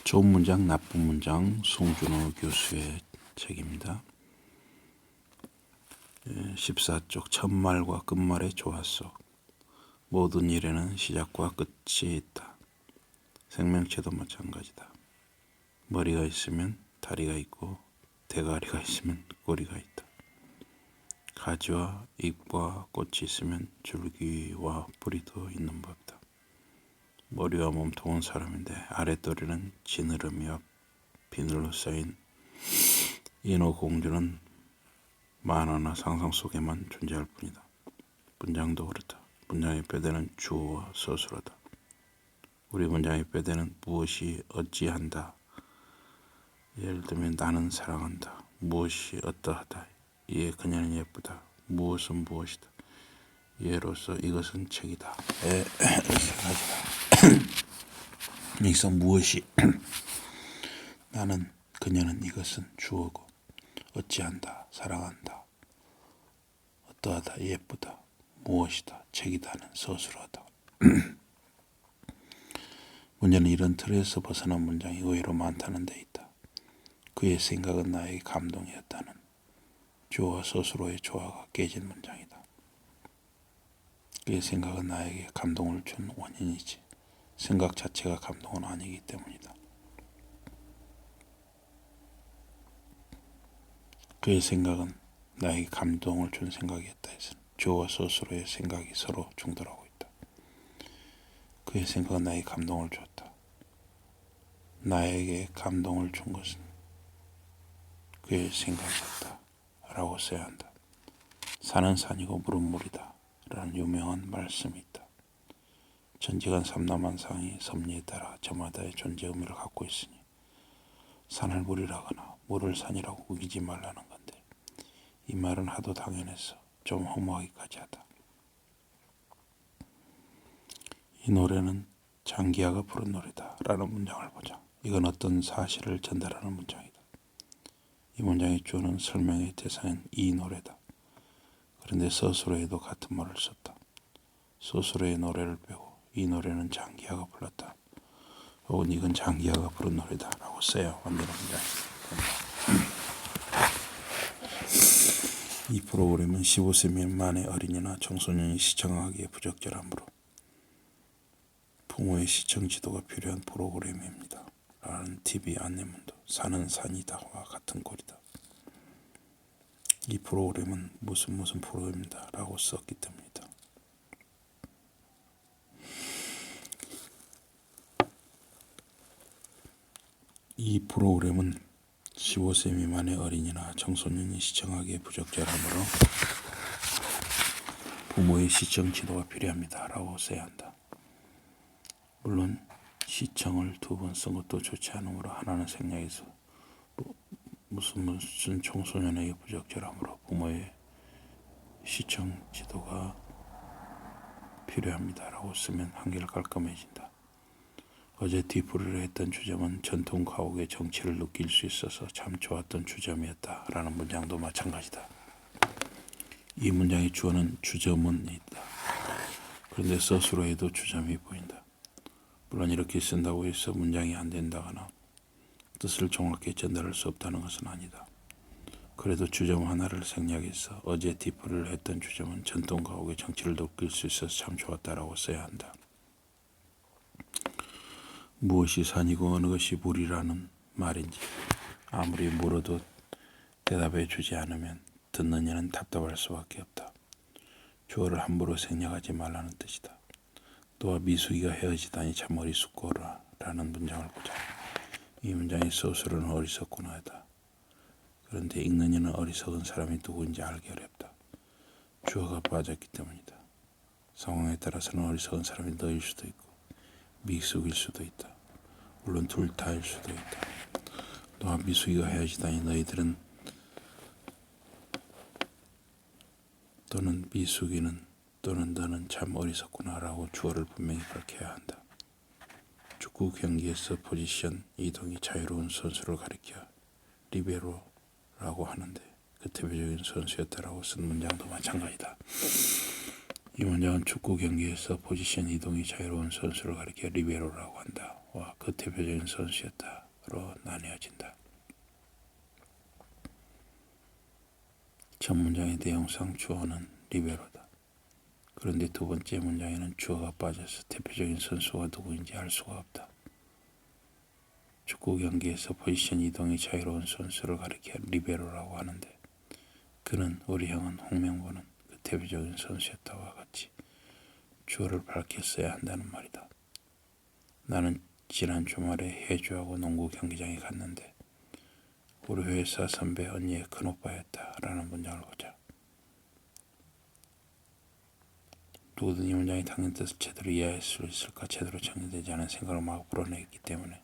좋은 문장, 나쁜 문장, 송준호 교수의 책입니다. 14쪽 첫말과 끝말의 조화 속 모든 일에는 시작과 끝이 있다. 생명체도 마찬가지다. 머리가 있으면 다리가 있고 대가리가 있으면 꼬리가 있다. 가지와 잎과 꽃이 있으면 줄기와 뿌리도 있는 법이다. 머리와 몸통은 사람인데 아랫도리는 지느러미와 비늘로 쌓인 인어공주는 만화나 상상 속에만 존재할 뿐이다. 문장도 그렇다. 문장의 뼈대는 주어와 서술어다. 우리 문장의 뼈대는 무엇이 어찌한다. 예를 들면 나는 사랑한다. 무엇이 어떠하다. 이에 그녀는 예쁘다. 무엇은 무엇이다. 예로서 이것은 책이다. 여기서 무엇이 나는 그녀는 이것은 주어고 어찌한다 사랑한다 어떠하다 예쁘다 무엇이다 책이다는 서술어다. 문제는 이런 틀에서 벗어난 문장이 의외로 많다는 데 있다. 그의 생각은 나에게 감동이었다는 주어와 서술어의 조화가 깨진 문장이다. 그의 생각은 나에게 감동을 준 원인이지 생각 자체가 감동은 아니기 때문이다. 그의 생각은 나에게 감동을 준 생각이었다 해서 주어와 서술어의 생각이 서로 충돌하고 있다. 그의 생각은 나에게 감동을 줬다. 나에게 감동을 준 것은 그의 생각이었다 라고 써야 한다. 산은 산이고 물은 물이다 라는 유명한 말씀이 있다. 전지간 삼라만상이 섭리에 따라 저마다의 존재 의미를 갖고 있으니 산을 물이라거나 물을 산이라고 우기지 말라는 건데 이 말은 하도 당연해서 좀 허무하기까지 하다. 이 노래는 장기하가 부른 노래다 라는 문장을 보자. 이건 어떤 사실을 전달하는 문장이다. 이 문장의 주어는 설명의 대상인 이 노래다. 그런데 서술어에도 같은 말을 썼다. 서술어의 노래를 빼고 이 노래는 장기하가 불렀다. 혹은 이건 장기하가 부른 노래다 라고 써야 완전한 문장입니다. 이 프로그램은 15세 미만의 어린이나 청소년이 시청하기에 부적절하므로 부모의 시청 지도가 필요한 프로그램입니다. 라는 TV 안내문도 산은 산이다와 같은 꼴이다. 이 프로그램은 무슨 프로그램이다 라고 썼기 때문이다. 이 프로그램은 15세 미만의 어린이나 청소년이 시청하기에 부적절하므로 부모의 시청 지도가 필요합니다 라고 써야 한다. 물론 시청을 2번 쓴 것도 좋지 않으므로 하나는 생략해서 무슨 청소년에게 부적절하므로 부모의 시청 지도가 필요합니다 라고 쓰면 한결 깔끔해진다. 어제 뒤풀이를 했던 주점은 전통 가옥의 정치를 느낄 수 있어서 참 좋았던 주점이었다 라는 문장도 마찬가지다. 이 문장의 주어는 주점은 있다. 그런데 서술어에도 주점이 보인다. 물론 이렇게 쓴다고 해서 문장이 안 된다거나 뜻을 정확히 전달할 수 없다는 것은 아니다. 그래도 주점 하나를 생략해서 어제 뒤풀이를 했던 주점은 전통 가옥의 정치를 느낄 수 있어서 참 좋았다라고 써야 한다. 무엇이 산이고 어느 것이 물이라는 말인지 아무리 물어도 대답해 주지 않으면 듣는 이는 답답할 수밖에 없다. 주어를 함부로 생략하지 말라는 뜻이다. 너와 미숙이가 헤어지다니 참 어리숙고라 라는 문장을 보자. 이 문장의 서술은 어리석구나다. 그런데 읽는 이는 어리석은 사람이 누구인지 알기 어렵다. 주어가 빠졌기 때문이다. 상황에 따라서는 어리석은 사람이 너일 수도 있고 미숙일 수도 있다. 물론 둘 다일 수도 있다. 너와 미숙이가 헤어지다니 너희들은 또는 미숙이는 또는 너는 참 어리석구나 라고 주어를 분명히 밝혀야 한다. 축구 경기에서 포지션 이동이 자유로운 선수를 가리켜 리베로라고 하는데 그 대표적인 선수였다라고 쓴 문장도 마찬가지다. 이 문장은 축구 경기에서 포지션 이동이 자유로운 선수를 가리켜 리베로라고 한다. 주어와 그 대표적인 선수였다로 나뉘어진다. 첫 문장의 내용상 주어는 리베로다. 그런데 두 번째 문장에는 주어가 빠져서 대표적인 선수가 누구인지 알 수가 없다. 축구 경기에서 포지션 이동이 자유로운 선수를 가리켜 리베로라고 하는데 그는 우리 형은 홍명보는 그 대표적인 선수였다와 같이 주어를 밝혔어야 한다는 말이다. 나는 지난 주말에 해주하고 농구 경기장에 갔는데 우리 회사 선배 언니의 큰오빠였다 라는 문장을 보자. 누구든 이 문장이 당연 뜻을 제대로 이해할 수 있을까 제대로 정리되지 않은 생각을 막 불어내기 때문에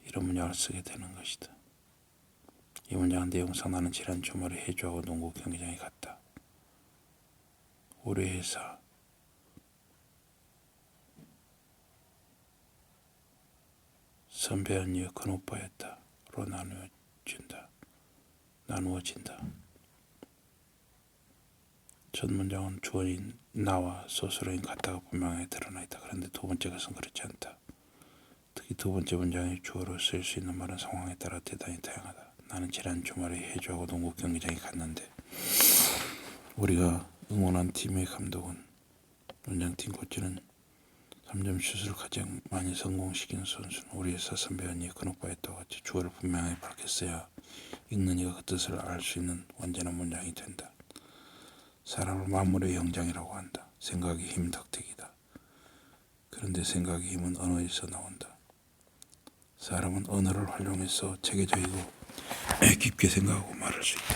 이런 문장을 쓰게 되는 것이다. 이 문장은 내용상 나는 지난 주말에 해주하고 농구 경기장에 갔다. 우리 회사 선배 언니의 큰오빠였다로 나누어진다. 첫 문장은 주어인 나와 스스로인 같다가 분명하게 드러나 있다. 그런데 두 번째 것은 그렇지 않다. 특히 두 번째 문장의 주어로 쓸 수 있는 말은 상황에 따라 대단히 다양하다. 나는 지난 주말에 해주하고 농구 경기장에 갔는데 우리가 응원한 팀의 감독은 원장팀 코치는 3점 슛을 가장 많이 성공시키는 선수는 우리 회사 선배 언니의 큰오빠였다고 같이 주어를 분명하게 밝혔어야 읽는 이가 그 뜻을 알 수 있는 완전한 문장이 된다. 사람을 만물의 영장이라고 한다. 생각의 힘 덕택이다. 그런데 생각의 힘은 언어에서 나온다. 사람은 언어를 활용해서 체계적이고 깊게 생각하고 말할 수 있다.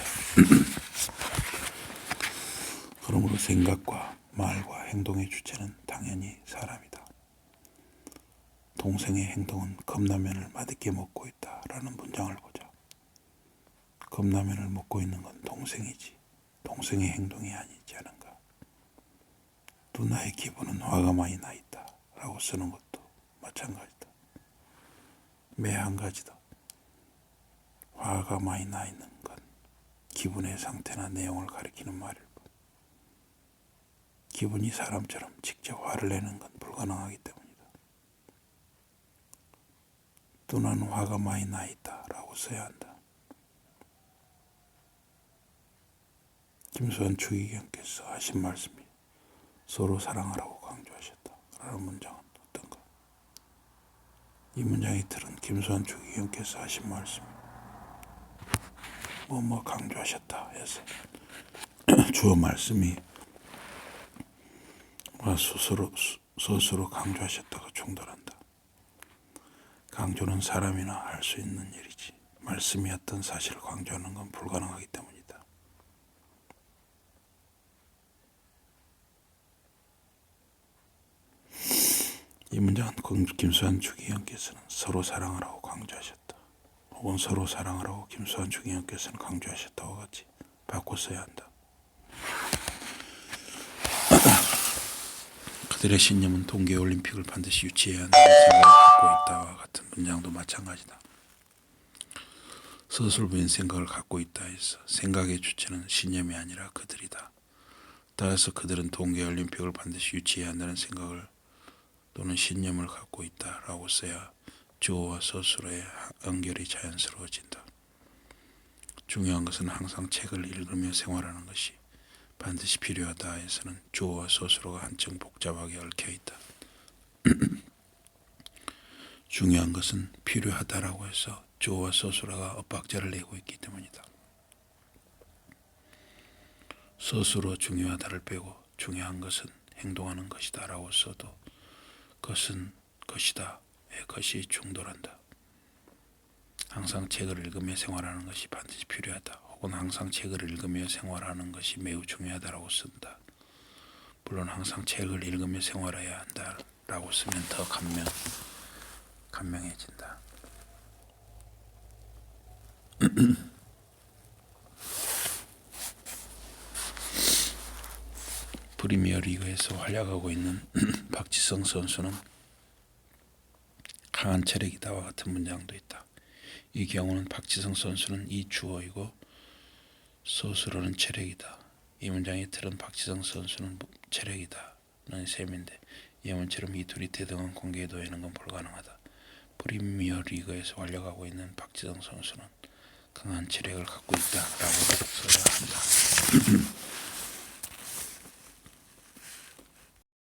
그러므로 생각과 말과 행동의 주체는 당연히 사람이다. 동생의 행동은 컵라면을 맛있게 먹고 있다라는 문장을 보자. 컵라면을 먹고 있는 건 동생이지 동생의 행동이 아니지 않은가. 누나의 기분은 화가 많이 나 있다 라고 쓰는 것도 마찬가지다. 매 한 가지다. 화가 많이 나 있는 건 기분의 상태나 내용을 가리키는 말일 뿐 기분이 사람처럼 직접 화를 내는 건 불가능하기 때문이다. 누나는 화가 많이 나 있다 라고 써야 한다. 김수환 추기경께서 하신 말씀이 서로 사랑하라고 강조하셨다 라는 문장은 어떤가? 이 문장의 틀은 김수환 추기경께서 하신 말씀이 뭐뭐 강조하셨다 해서 주어 말씀이 스스로 강조하셨다가 충돌한다. 강조는 사람이나 할 수 있는 일이지 말씀이 어떤 사실을 강조하는 건 불가능하기 때문이다. 이 문장은 김수환 추기경께서는 서로 사랑하라고 강조하셨다. 혹은 서로 사랑하라고 김수환 추기경께서는 강조하셨다와 같이 바꿔 써야 한다. 그들의 신념은 동계올림픽을 반드시 유치해야 한다는 생각을 갖고 있다와 같은 문장도 마찬가지다. 서술부인 생각을 갖고 있다 해서 생각의 주체는 신념이 아니라 그들이다. 따라서 그들은 동계올림픽을 반드시 유치해야 한다는 생각을 또는 신념을 갖고 있다라고 써야 주어와 서술어의 연결이 자연스러워진다. 중요한 것은 항상 책을 읽으며 생활하는 것이 반드시 필요하다 해서는 주어와 서술어가 한층 복잡하게 얽혀있다. 중요한 것은 필요하다라고 해서 주어와 서술어가 엇박자를 내고 있기 때문이다. 서술어 중요하다를 빼고 중요한 것은 행동하는 것이다 라고 써도 것은 것이다의 것이 충돌한다. 항상 책을 읽으며 생활하는 것이 반드시 필요하다. 혹은 항상 책을 읽으며 생활하는 것이 매우 중요하다라고 쓴다. 물론 항상 책을 읽으며 생활해야 한다라고 쓰면 더 간명해진다. 프리미어리그에서 활약하고 있는 박지성 선수는 강한 체력이다와 같은 문장도 있다. 이 경우는 박지성 선수는 이 주어이고 서술어는 체력이다. 이 문장의 틀은 박지성 선수는 체력이다는 셈인데 예문처럼 이 둘이 대등한 관계에 놓이는 건 불가능하다. 프리미어리그에서 활약하고 있는 박지성 선수는 강한 체력을 갖고 있다라고 써야 한다.